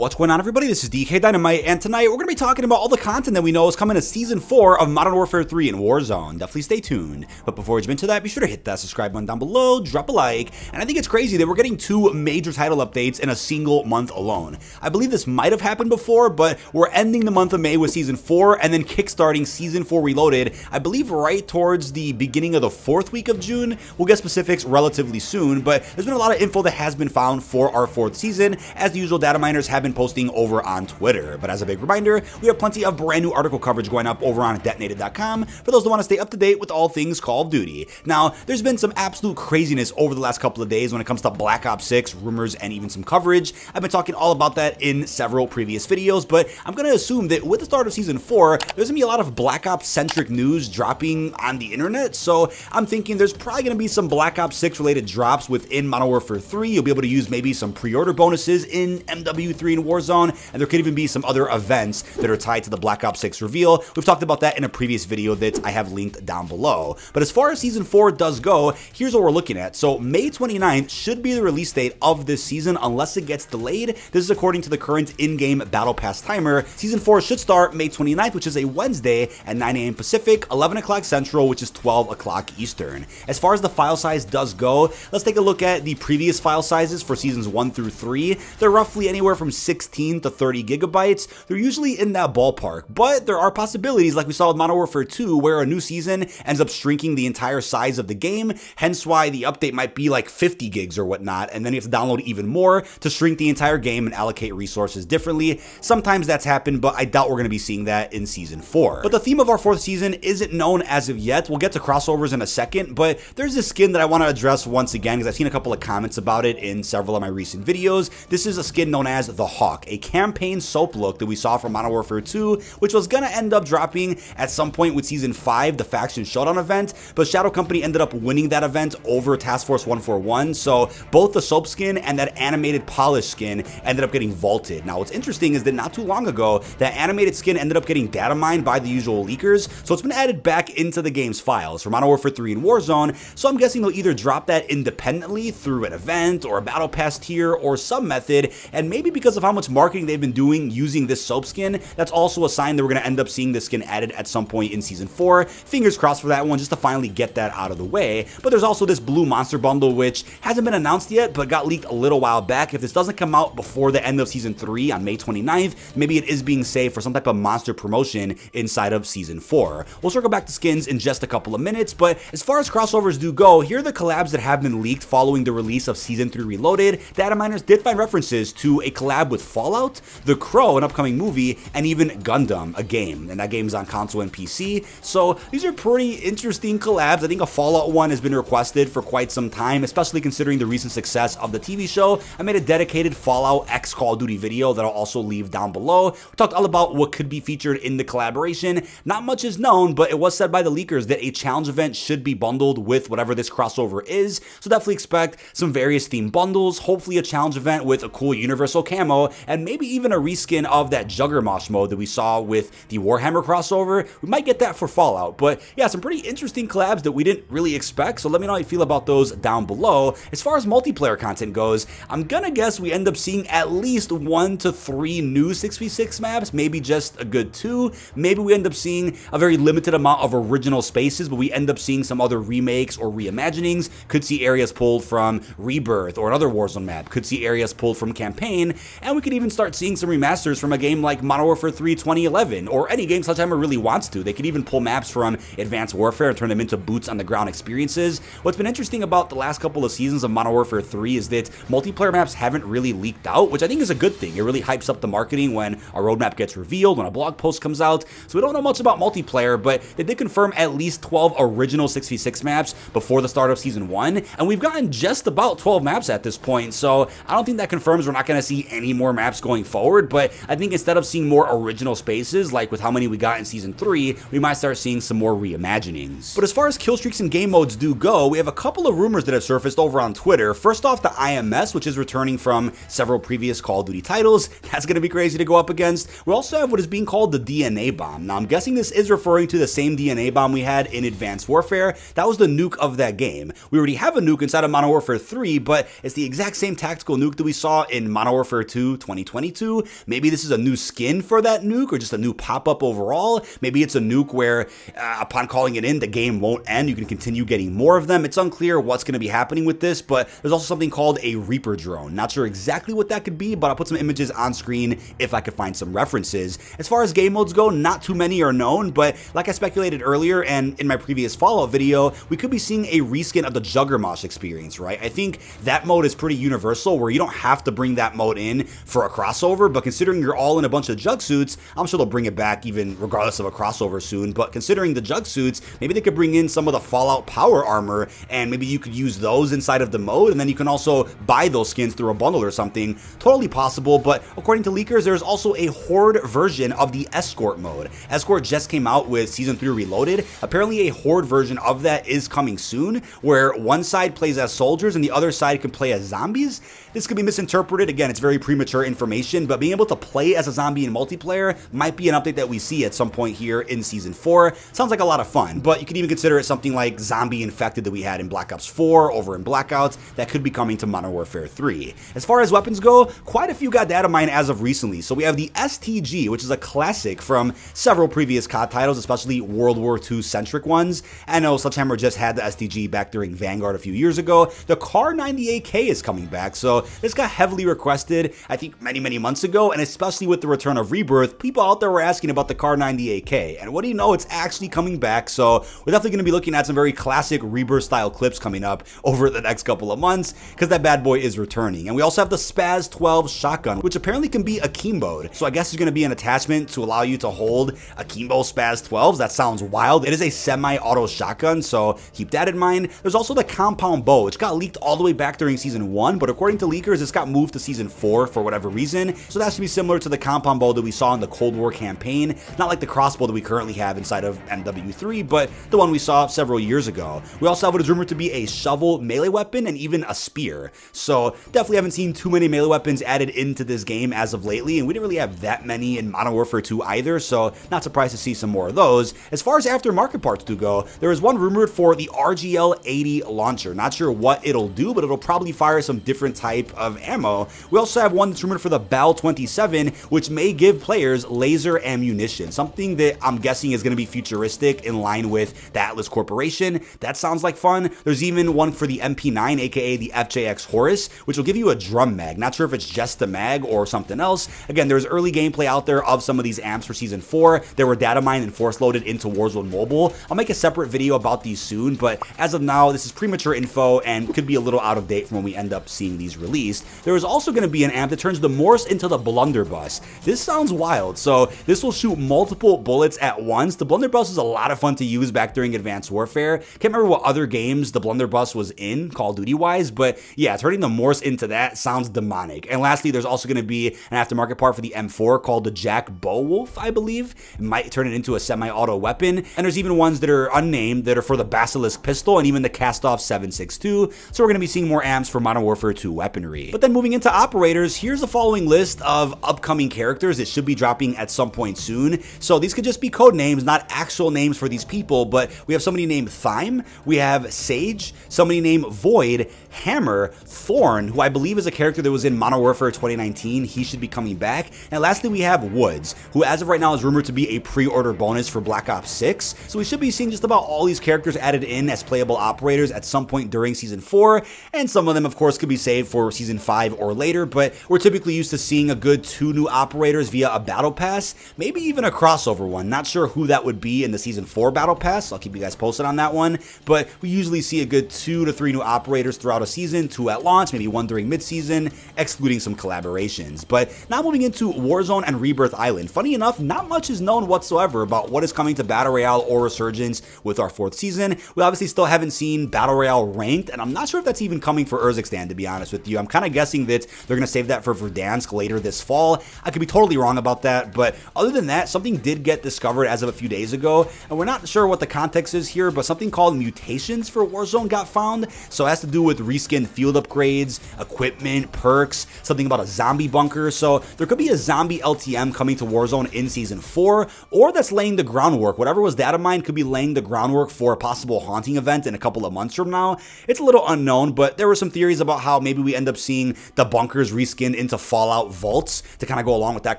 What's going on, everybody? This is dkdynamite, and tonight we're going to be talking about all the content that we know is coming to Season 4 of Modern Warfare 3 in Warzone. Definitely stay tuned. But before we jump into that, be sure to hit that subscribe button down below, drop a like, and I think it's crazy that we're getting 2 major title updates in a single month alone. I believe this might have happened before, but we're ending the month of May with Season 4 and then kickstarting Season 4 Reloaded, I believe right towards the beginning of the 4th week of June. We'll get specifics relatively soon, but there's been a lot of info that has been found for our 4th season, as the usual data miners have been posting over on Twitter. But as a big reminder, we have plenty of brand new article coverage going up over on dkdynamite.com for those that want to stay up to date with all things Call of Duty. Now, there's been some absolute craziness over the last couple of days when it comes to Black Ops 6, rumors, and even some coverage. I've been talking all about that in several previous videos, but I'm going to assume that with the start of Season 4, there's going to be a lot of Black Ops-centric news dropping on the internet, so I'm thinking there's probably going to be some Black Ops 6 related drops within Modern Warfare 3. You'll be able to use maybe some pre-order bonuses in MW3 and Warzone, and there could even be some other events that are tied to the Black Ops 6 reveal. We've talked about that in a previous video that I have linked down below. But as far as Season 4 does go, here's what we're looking at. So May 29th should be the release date of this season unless it gets delayed. This is according to the current in-game Battle Pass timer. Season 4 should start May 29th, which is a Wednesday at 9 a.m. Pacific, 11 o'clock Central, which is 12 o'clock Eastern. As far as the file size does go, let's take a look at the previous file sizes for Seasons 1 through 3. They're roughly anywhere from 16 to 30 gigabytes. They're usually in that ballpark, but there are possibilities like we saw with Modern Warfare 2 where a new season ends up shrinking the entire size of the game, hence why the update might be like 50 gigs or whatnot, and then you have to download even more to shrink the entire game and allocate resources differently. Sometimes that's happened, but I doubt we're going to be seeing that in Season 4. But the theme of our 4th season isn't known as of yet. We'll get to crossovers in a second, but there's this skin that I want to address once again because I've seen a couple of comments about it in several of my recent videos. This is a skin known as the Hawk, a campaign soap look that we saw from Modern Warfare 2, which was going to end up dropping at some point with Season 5, the Faction Showdown event, but Shadow Company ended up winning that event over Task Force 141, so both the soap skin and that animated polish skin ended up getting vaulted. Now, what's interesting is that not too long ago, that animated skin ended up getting data mined by the usual leakers, so it's been added back into the game's files for Modern Warfare 3 and Warzone, so I'm guessing they'll either drop that independently through an event or a Battle Pass tier or some method, and maybe because of how much marketing they've been doing using this soap skin, that's also a sign that we're going to end up seeing this skin added at some point in Season 4. Fingers crossed for that one, just to finally get that out of the way. But there's also this blue monster bundle, which hasn't been announced yet, but got leaked a little while back. If this doesn't come out before the end of Season 3 on May 29th, maybe it is being saved for some type of monster promotion inside of Season 4. We'll circle back to skins in just a couple of minutes, but as far as crossovers do go, here are the collabs that have been leaked following the release of Season 3 Reloaded. Data miners did find references to a collab with Fallout, The Crow, an upcoming movie, and even Gundam, a game, and that game's on console and PC. So these are pretty interesting collabs. I think a Fallout one has been requested for quite some time, especially considering the recent success of the TV show. I made a dedicated Fallout X Call of Duty video that I'll also leave down below. We talked all about what could be featured in the collaboration. Not much is known, but it was said by the leakers that a challenge event should be bundled with whatever this crossover is, so definitely expect some various themed bundles, hopefully a challenge event with a cool universal camo, and maybe even a reskin of that Juggermosh mode that we saw with the Warhammer crossover. We might get that for Fallout, but yeah, some pretty interesting collabs that we didn't really expect, so let me know how you feel about those down below. As far as multiplayer content goes, I'm gonna guess we end up seeing at least 1 to 3 new 6v6 maps, maybe just a good 2. Maybe we end up seeing a very limited amount of original spaces, but we end up seeing some other remakes or reimaginings. Could see areas pulled from Rebirth or another Warzone map. Could see areas pulled from Campaign, and we could even start seeing some remasters from a game like Modern Warfare 3 2011, or any game Sledgehammer really wants to. They could even pull maps from Advanced Warfare and turn them into boots on the ground experiences. What's been interesting about the last couple of seasons of Modern Warfare 3 is that multiplayer maps haven't really leaked out, which I think is a good thing. It really hypes up the marketing when a roadmap gets revealed, when a blog post comes out. So we don't know much about multiplayer, but they did confirm at least 12 original 6v6 maps before the start of Season 1, and we've gotten just about 12 maps at this point, so I don't think that confirms we're not going to see any more maps going forward, but I think instead of seeing more original spaces, like with how many we got in Season 3, we might start seeing some more reimaginings. But as far as killstreaks and game modes do go, we have a couple of rumors that have surfaced over on Twitter. First off, the IMS, which is returning from several previous Call of Duty titles. That's going to be crazy to go up against. We also have what is being called the DNA bomb. Now, I'm guessing this is referring to the same DNA bomb we had in Advanced Warfare. That was the nuke of that game. We already have a nuke inside of Modern Warfare 3, but it's the exact same tactical nuke that we saw in Modern Warfare 2 2022, 2022. Maybe this is a new skin for that nuke or just a new pop-up overall. Maybe it's a nuke where upon calling it in, the game won't end. You can continue getting more of them. It's unclear what's going to be happening with this, but there's also something called a Reaper drone. Not sure exactly what that could be, but I'll put some images on screen if I could find some references. As far as game modes go, not too many are known, but like I speculated earlier and in my previous Fallout video, we could be seeing a reskin of the Juggermosh experience, right? I think that mode is pretty universal where you don't have to bring that mode in for a crossover, but considering you're all in a bunch of Jug suits, I'm sure they'll bring it back even regardless of a crossover soon, but considering the Jug suits, maybe they could bring in some of the Fallout power armor and maybe you could use those inside of the mode, and then you can also buy those skins through a bundle or something. Totally possible, but according to leakers, there's also a Horde version of the Escort mode. Escort just came out with Season 3 Reloaded. Apparently a Horde version of that is coming soon, where one side plays as soldiers and the other side can play as zombies. This could be misinterpreted. Again, it's very premature information, but being able to play as a zombie in multiplayer might be an update that we see at some point here in Season 4. Sounds like a lot of fun, but you could even consider it something like Zombie Infected that we had in Black Ops 4 over in Blackouts that could be coming to Modern Warfare 3. As far as weapons go, quite a few got data mined as of recently. So we have the STG, which is a classic from several previous COD titles, especially World War II centric ones. I know Sledgehammer just had the STG back during Vanguard a few years ago. The Kar 98K is coming back, so this got heavily requested, I think many months ago, and especially with the return of Rebirth, people out there were asking about the Kar 98K, and what do you know, it's actually coming back, so we're definitely going to be looking at some very classic Rebirth style clips coming up over the next couple of months, because that bad boy is returning. And we also have the Spaz 12 shotgun, which apparently can be akimboed, so I guess there's going to be an attachment to allow you to hold akimbo Spaz 12s. That sounds wild. It is a semi-auto shotgun, so keep that in mind. There's also the compound bow, which got leaked all the way back during Season 1, but according to leakers, it's got moved to Season 4 for whatever reason, so that should be similar to the compound bow that we saw in the Cold War campaign. Not like the crossbow that we currently have inside of MW3, but the one we saw several years ago. We also have what is rumored to be a shovel melee weapon and even a spear, so definitely haven't seen too many melee weapons added into this game as of lately, and we didn't really have that many in Modern Warfare 2 either, so not surprised to see some more of those. As far as aftermarket parts do go, there is one rumored for the RGL-80 launcher. Not sure what it'll do, but it'll probably fire some different type of ammo. We also have one that's rumored for the Bal-27, which may give players laser ammunition, something that I'm guessing is going to be futuristic in line with the Atlas Corporation. That sounds like fun. There's even one for the MP9, aka the FJX Horus, which will give you a drum mag. Not sure if it's just the mag or something else. Again, there's early gameplay out there of some of these amps for Season 4. There were data mined and force loaded into Warzone Mobile. I'll make a separate video about these soon, but as of now, this is premature info and could be a little out of date from when we end up seeing these released. There is also going to be an amp that turns the Morse into the blunderbuss. This sounds wild. So this will shoot multiple bullets at once. The blunderbuss is a lot of fun to use back during Advanced Warfare. Can't remember what other games the blunderbuss was in, Call of Duty wise, but yeah, turning the Morse into that sounds demonic. And lastly, there's also going to be an aftermarket part for the M4 called the Jack Bowolf, I believe. It might turn it into a semi-auto weapon. And there's even ones that are unnamed that are for the Basilisk pistol and even the Cast-Off 7.62. So we're going to be seeing more amps for Modern Warfare 2 weaponry. But then moving into operators, here's the following list of upcoming characters that should be dropping at some point soon. So these could just be code names, not actual names for these people, but we have somebody named Thyme, we have Sage, somebody named Void, Hammer, Thorn, who I believe is a character that was in Modern Warfare 2019. He should be coming back. And lastly, we have Woods, who as of right now is rumored to be a pre-order bonus for Black Ops 6. So we should be seeing just about all these characters added in as playable operators at some point during Season 4, and some of them, of course, could be saved for Season 5 or later, but we're typically used to seeing a good 2 new operators via a Battle Pass, maybe even a crossover one. Not sure who that would be in the Season 4 Battle Pass, so I'll keep you guys posted on that one, but we usually see a good 2 to 3 new operators throughout a season, 2 at launch, maybe 1 during mid-season, excluding some collaborations. But now moving into Warzone and Rebirth Island. Funny enough, not much is known whatsoever about what is coming to Battle Royale or Resurgence with our 4th season. We obviously still haven't seen Battle Royale ranked, and I'm not sure if that's even coming for Urzikstan, to be honest with you. I'm kind of guessing that they're going to save that for Verdansk later this fall. I could be totally wrong about that, but other than that, something did get discovered as of a few days ago, and we're not sure what the context is here, but something called mutations for Warzone got found. So it has to do with reskinned field upgrades, equipment, perks, something about a zombie bunker. So there could be a zombie LTM coming to Warzone in Season 4, or that's laying the groundwork. Whatever was data mined could be laying the groundwork for a possible haunting event in a couple of months from now. It's a little unknown, but there were some theories about how maybe we end up seeing the bunkers reskinned into Fallout vaults to kind of go along with that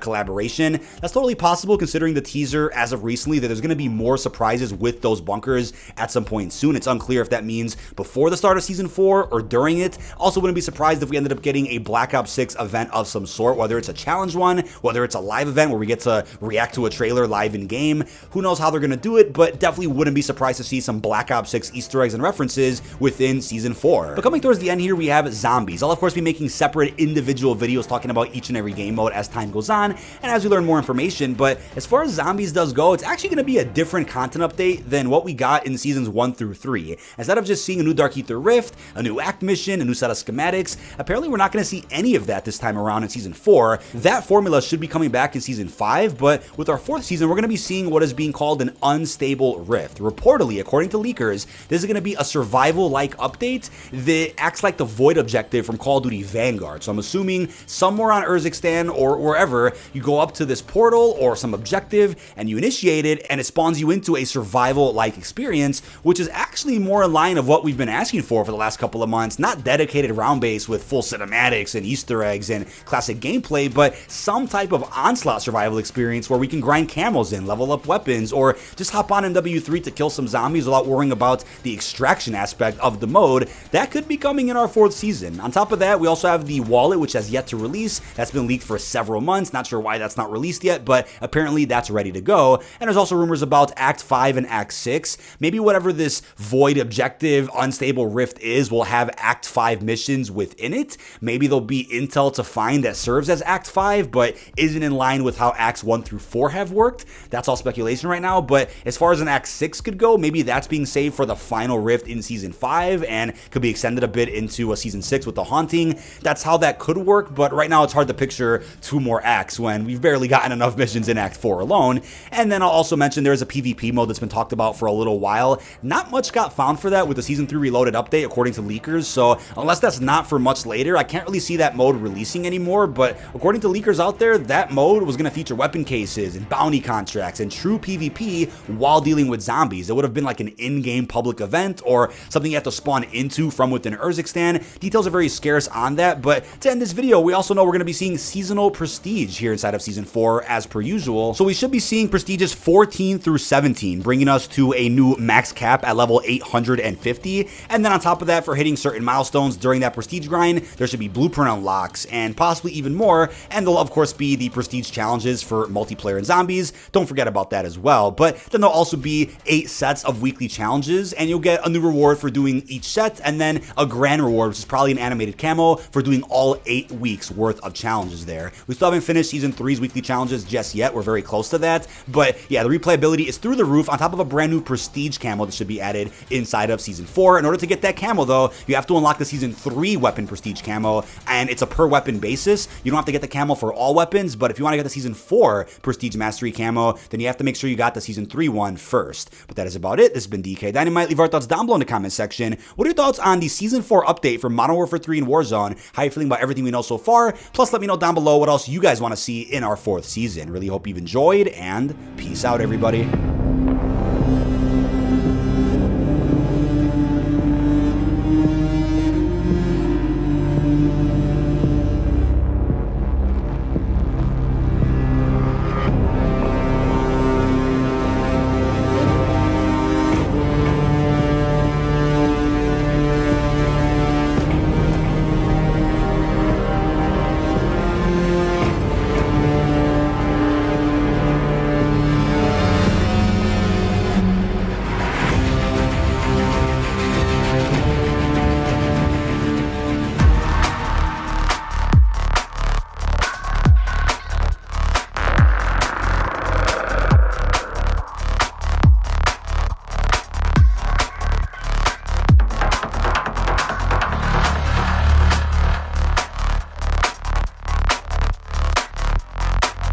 collaboration. That's totally possible considering the teaser as of recently that there's going to be more surprises with those bunkers at some point soon. It's unclear if that means before the start of Season 4 or during it. Also wouldn't be surprised if we ended up getting a Black Ops 6 event of some sort, whether it's a challenge one, whether it's a live event where we get to react to a trailer live in game. Who knows how they're going to do it, but definitely wouldn't be surprised to see some Black Ops 6 Easter eggs and references within Season 4. But coming towards the end here, we have zombies. I'll of course be making separate individual videos talking about each and every game mode as time goes on and as we learn more information, but as far as zombies does go, it's actually going to be a different content update than what we got in Seasons 1 through 3. Instead of just seeing a new Dark Ether Rift, a new act mission, a new set of schematics, apparently we're not going to see any of that this time around in Season 4. That formula should be coming back in Season 5, but with our 4th season, we're going to be seeing what is being called an unstable rift. Reportedly, according to leakers, this is going to be a survival-like update that acts like the Void objective from Call of Duty Vanguard. So I'm assuming somewhere on Urzikstan or wherever, you go up to this portal or some objective and you initiate it and it spawns you into a survival-like experience, which is actually more in line of what we've been asking for the last couple of months. Not dedicated round-based with full cinematics and Easter eggs and classic gameplay, but some type of onslaught survival experience where we can grind camos in, level up weapons, or just hop on in W3 to kill some zombies without worrying about the extraction aspect of the mode. That could be coming in our 4th season. On top of that, we also have the wallet, which has yet to release. That's been leaked for several months. Not sure why that's not released yet, but apparently that's ready to go. And there's also rumors about Act 5 and Act 6. Maybe whatever this Void objective, unstable rift is, will have Act 5 missions within it. Maybe there'll be intel to find that serves as Act 5, but isn't in line with how Acts 1 through 4 have worked. That's all speculation right now, but as far as an Act 6 could go, maybe that's being saved for the final rift in Season 5 and could be extended a bit into a Season 6 with the haunting. That's how that could work, but right now it's hard to picture 2 more acts when we've barely gotten enough missions in Act 4 alone. And then I'll also mention there's a PvP mode that's been talked about for a little while. Not much got found for that with the Season 3 Reloaded update, according to leakers, so unless that's not for much later, I can't really see that mode releasing anymore, but according to leakers out there, that mode was going to feature weapon cases and bounty contracts and true PvP while dealing with zombies. It would have been like an in-game public event or something you have to spawn into from within Urzikstan. Details are very scarce on that, but to end this video, we also know we're going to be seeing seasonal prestige here inside of Season 4 as per usual. So we should be seeing prestiges 14 through 17, bringing us to a new max cap at level 850. And then on top of that, for hitting certain milestones during that prestige grind, there should be blueprint unlocks and possibly even more. And there'll of course be the prestige challenges for multiplayer and zombies. Don't forget about that as well. But then there'll also be 8 sets of weekly challenges, and you'll get a new reward for doing each set, and then a grand reward, which is probably an animated camo for doing all 8 weeks worth of challenges there. We still haven't finished Season 3's weekly challenges just yet. We're very close to that. But yeah, the replayability is through the roof on top of a brand new prestige camo that should be added inside of Season 4. In order to get that camo though, you have to unlock the Season 3 weapon prestige camo, and it's a per weapon basis. You don't have to get the camo for all weapons, but if you want to get the Season 4 prestige mastery camo, then you have to make sure you got the Season 3 one first. But that is about it. This has been dkdynamite. Leave our thoughts down below in the comment section. What are your thoughts on the Season 4 update for Modern Warfare 3 and Warzone? How are you feeling about everything we know so far? Plus, let me know down below what else you guys want to see in our 4th season. Really hope you've enjoyed, and peace out, everybody.